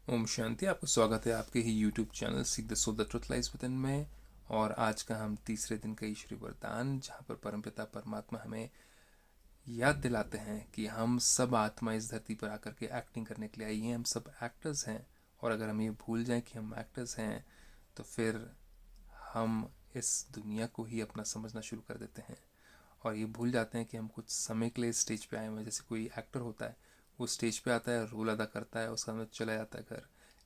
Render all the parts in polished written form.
ओम शांति। आपको स्वागत है आपके ही YouTube channel seek the soul the truth lies within में। और आज का हम तीसरे दिन का ईश्वरी वरदान, जहाँ पर परमपिता परमात्मा हमें याद दिलाते हैं कि हम सब आत्मा इस धरती पर आकर के एक्टिंग करने के लिए आई हैं। हम सब एक्टर्स हैं, और अगर हम ये भूल जाएं कि हम एक्टर्स हैं तो फिर हम इस दुनिया को ही अपना समझना शुरू कर देते हैं। और ये भूल जाते हैं कि हम कुछ समय के लिए स्टेज पे आए हुए हैं। जैसे कोई एक्टर होता है, वो स्टेज पे आता है, रोल अदा करता है, उसका बाद चला जाता है घर।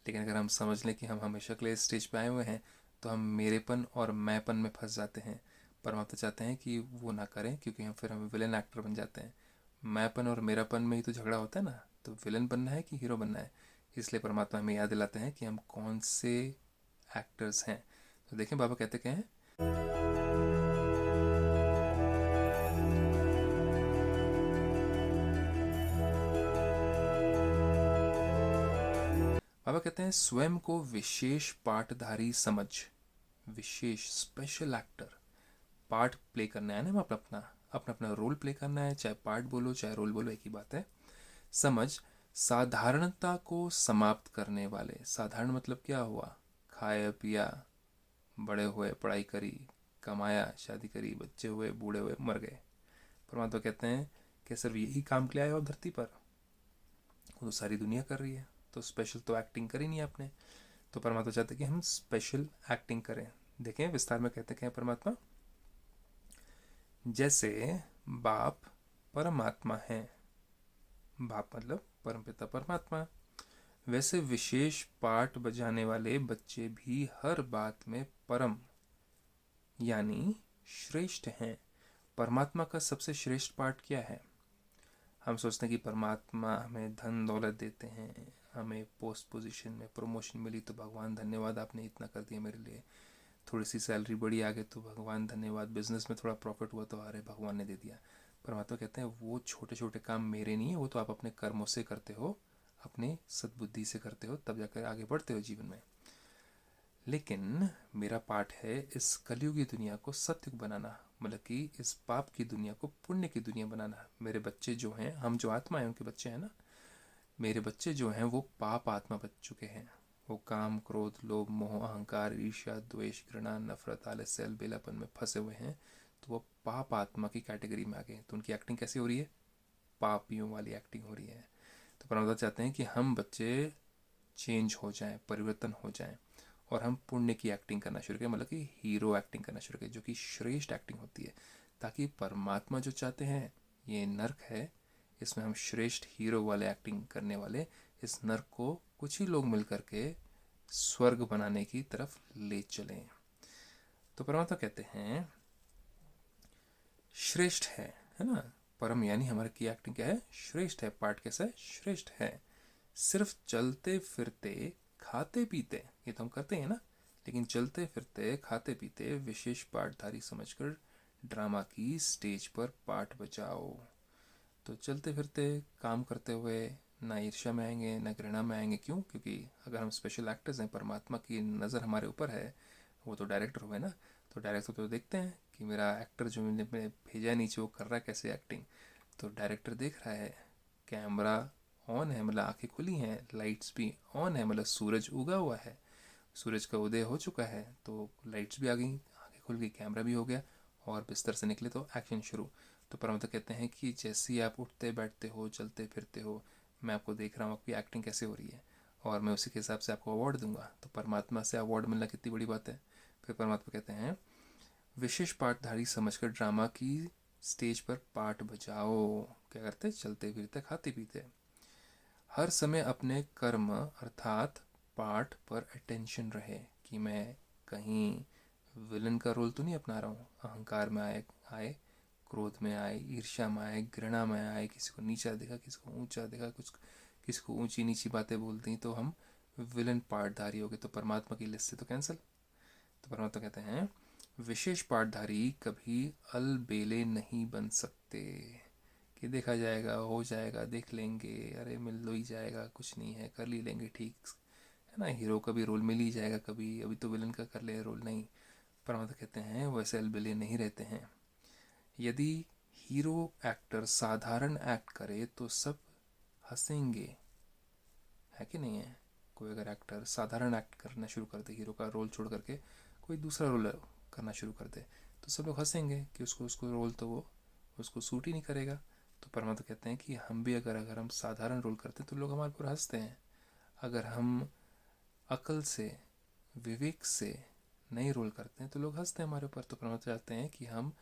लेकिन अगर हम समझ लें कि हम हमेशा के लिए स्टेज पे आए हुए हैं, तो हम मेरेपन और मैंपन में फंस जाते हैं। परमात्मा चाहते हैं कि वो ना करें, क्योंकि हम विलन एक्टर बन जाते हैं। मैंपन और मेरापन में ही तो झगड़ा होता है ना। तो विलन बनना है कि हीरो बनना है, इसलिए परमात्मा हमें याद दिलाते हैं कि हम कौन से एक्टर्स हैं। तो देखें बाबा कहते क्या हैं। बाबा कहते हैं स्वयं को विशेष पाठधारी समझ, विशेष स्पेशल एक्टर। पार्ट प्ले करना है ना, अपना अपना अपना अपना रोल प्ले करना है। चाहे पार्ट बोलो चाहे रोल बोलो, एक ही बात है। समझ साधारणता को समाप्त करने वाले। साधारण मतलब क्या हुआ? खाया पिया, बड़े हुए, पढ़ाई करी, कमाया, शादी करी, बच्चे हुए, बूढ़े हुए, मर गए। परमात्मा कहते हैं कि सिर्फ यही काम के लिए आए हो आप धरती पर? वो तो सारी दुनिया कर रही है, तो स्पेशल तो एक्टिंग करी नहीं आपने। तो परमात्मा चाहते हैं कि हम स्पेशल एक्टिंग करें। देखें विस्तार में कहते हैं परमात्मा, जैसे बाप परमात्मा है, बाप मतलब परमपिता परमात्मा, वैसे विशेष पाठ बजाने वाले बच्चे भी हर बात में परम यानी श्रेष्ठ हैं। परमात्मा का सबसे श्रेष्ठ पाठ क्या है? हम सोचते हैं कि परमात्मा हमें धन दौलत देते हैं, हमें पोस्ट पोजीशन में प्रमोशन मिली तो भगवान धन्यवाद, आपने इतना कर दिया मेरे लिए। थोड़ी सी सैलरी बड़ी आ गई तो भगवान धन्यवाद। बिजनेस में थोड़ा प्रॉफिट हुआ तो अरे भगवान ने दे दिया। परमात्मा कहते हैं वो छोटे छोटे काम मेरे नहीं है, वो तो आप अपने कर्मों से करते हो, अपने सद्बुद्धि से करते हो, तब जाकर आगे बढ़ते हो जीवन में। लेकिन मेरा पाठ है इस कलयुगी दुनिया को सत्युग बनाना, मतलब कि इस पाप की दुनिया को पुण्य की दुनिया बनाना। मेरे बच्चे जो हैं, हम जो आत्मा है उनके बच्चे हैं ना, मेरे बच्चे जो हैं वो पाप आत्मा बच चुके हैं। वो काम, क्रोध, लोभ, मोह, अहंकार, ईर्ष्या, द्वेष, घृणा, नफरत, आलस्य, अलबेलापन में फंसे हुए हैं। तो वो पाप आत्मा की कैटेगरी में आ गए। तो उनकी एक्टिंग कैसी हो रही है? पापियों वाली एक्टिंग हो रही है। तो परमात्मा चाहते हैं कि हम बच्चे चेंज हो जाएं, परिवर्तन हो जाएं, और हम पुण्य की एक्टिंग करना शुरू करें, मतलब कि हीरो एक्टिंग करना शुरू करें, जो कि श्रेष्ठ एक्टिंग होती है। ताकि परमात्मा जो चाहते हैं, ये नर्क है, इसमें हम श्रेष्ठ हीरो वाले एक्टिंग करने वाले इस नर्क को कुछ ही लोग मिलकर के स्वर्ग बनाने की तरफ ले चलें। तो परमात्मा कहते हैं श्रेष्ठ है ना। परम यानी हमारे की एक्टिंग क्या है? श्रेष्ठ है। पाठ कैसा है? श्रेष्ठ है। सिर्फ चलते फिरते खाते पीते, ये तो हम करते हैं ना, लेकिन चलते फिरते खाते पीते विशेष पाठधारी समझकर ड्रामा की स्टेज पर पाठ बजाओ। तो चलते फिरते काम करते हुए ना ईर्ष्या में आएंगे ना घृणा में आएंगे। क्यों? क्योंकि अगर हम स्पेशल एक्टर्स हैं, परमात्मा की नज़र हमारे ऊपर है, वो तो डायरेक्टर हुए ना। तो डायरेक्टर तो देखते हैं कि मेरा एक्टर जो मैंने भेजा नीचे वो कर रहा है कैसे एक्टिंग। तो डायरेक्टर देख रहा है, कैमरा ऑन है, मतलब आंखें खुली हैं, लाइट्स भी ऑन है, मतलब सूरज उगा हुआ है, सूरज का उदय हो चुका है, तो लाइट्स भी आ गई, आंखें खुल गई, कैमरा भी हो गया, और बिस्तर से निकले तो एक्शन शुरू। तो परमात्मा कहते हैं कि जैसे ही आप उठते बैठते हो, चलते फिरते हो, मैं आपको देख रहा हूँ आपकी एक्टिंग कैसे हो रही है, और मैं उसी के हिसाब से आपको अवार्ड दूंगा। तो परमात्मा से अवार्ड मिलना कितनी बड़ी बात है। फिर परमात्मा कहते हैं विशेष पाठधारी समझकर ड्रामा की स्टेज पर पाठ बजाओ। क्या करते? चलते फिरते खाते पीते हर समय अपने कर्म अर्थात पाठ पर अटेंशन रहे, कि मैं कहीं विलन का रोल तो नहीं अपना रहा हूँ। अहंकार में आए, क्रोध में आए, ईर्ष्या में आए, घृणा में आए, किसी को नीचा देखा, किसी को ऊंचा देखा, कुछ किसी को ऊंची नीची बातें बोल दी, तो हम विलन पाठधारी हो गए। तो परमात्मा की लिस्ट से तो कैंसिल। तो परमात्मा कहते हैं विशेष पाठधारी कभी अलबेले नहीं बन सकते, कि देखा जाएगा, हो जाएगा, देख लेंगे, अरे मिल ही जाएगा, कुछ नहीं है, कर ली लेंगे, ठीक है ना। हीरो का भी रोल मिल ही जाएगा कभी, अभी तो विलन का कर ले रोल। नहीं, परमात्मा कहते हैं वैसे अलबेले नहीं रहते हैं। यदि हीरो एक्टर साधारण एक्ट करे तो सब हंसेंगे, है कि नहीं है? कोई अगर एक्टर साधारण एक्ट करना शुरू कर दे, हीरो का रोल छोड़ करके कोई दूसरा रोल करना शुरू कर दे, तो सब लोग हंसेंगे कि उसको रोल तो वो उसको सूट ही नहीं करेगा। तो परमात्मा कहते हैं कि हम भी अगर हम साधारण रोल करते हैं तो लोग हमारे ऊपर हंसते हैं। अगर हम अकल से, विवेक से नहीं रोल करते हैं तो लोग हंसते हैं हमारे ऊपर। तो परमात्मा चाहते हैं कि हम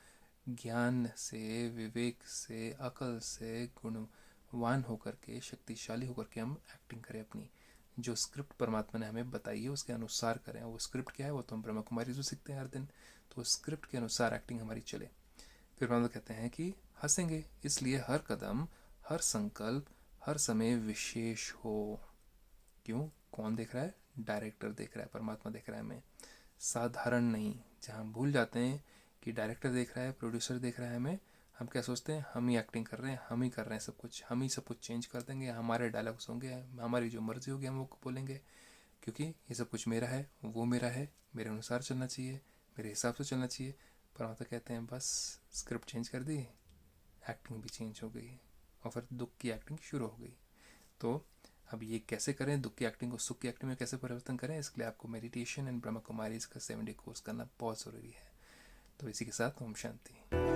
ज्ञान से, विवेक से, अकल से गुणवान होकर के, शक्तिशाली होकर के हम एक्टिंग करें। अपनी जो स्क्रिप्ट परमात्मा ने हमें बताई है उसके अनुसार करें। वो स्क्रिप्ट क्या है वो तो हम ब्रह्मा कुमारी से सीखते हैं हर दिन। तो स्क्रिप्ट के अनुसार एक्टिंग हमारी चले। फिर परमात्मा कहते हैं कि हंसेंगे, इसलिए हर कदम, हर संकल्प, हर समय विशेष हो। क्यों? कौन देख रहा है? डायरेक्टर देख रहा है, परमात्मा देख रहा है हमें, साधारण नहीं। जहाँ हम भूल जाते हैं कि डायरेक्टर देख रहा है, प्रोड्यूसर देख रहा है हमें, हम क्या सोचते हैं? हम ही एक्टिंग कर रहे हैं, हम ही कर रहे हैं सब कुछ, हम ही सब कुछ चेंज कर देंगे, हमारे डायलॉग्स होंगे, हमारी जो मर्जी होगी हम वो बोलेंगे, क्योंकि ये सब कुछ मेरा है, वो मेरा है, मेरे अनुसार चलना चाहिए, मेरे हिसाब से चलना चाहिए। परमात्मा कहते हैं बस स्क्रिप्ट चेंज कर दी, एक्टिंग भी चेंज हो गई, और फिर दुख की एक्टिंग शुरू हो गई। तो अब ये कैसे करें, दुख की एक्टिंग को सुख की एक्टिंग में कैसे परिवर्तन करें, इसके लिए आपको मेडिटेशन एंड ब्रह्मा कुमारी का 7 डे कोर्स करना बहुत ज़रूरी है। तो इसी के साथ ओम शांति।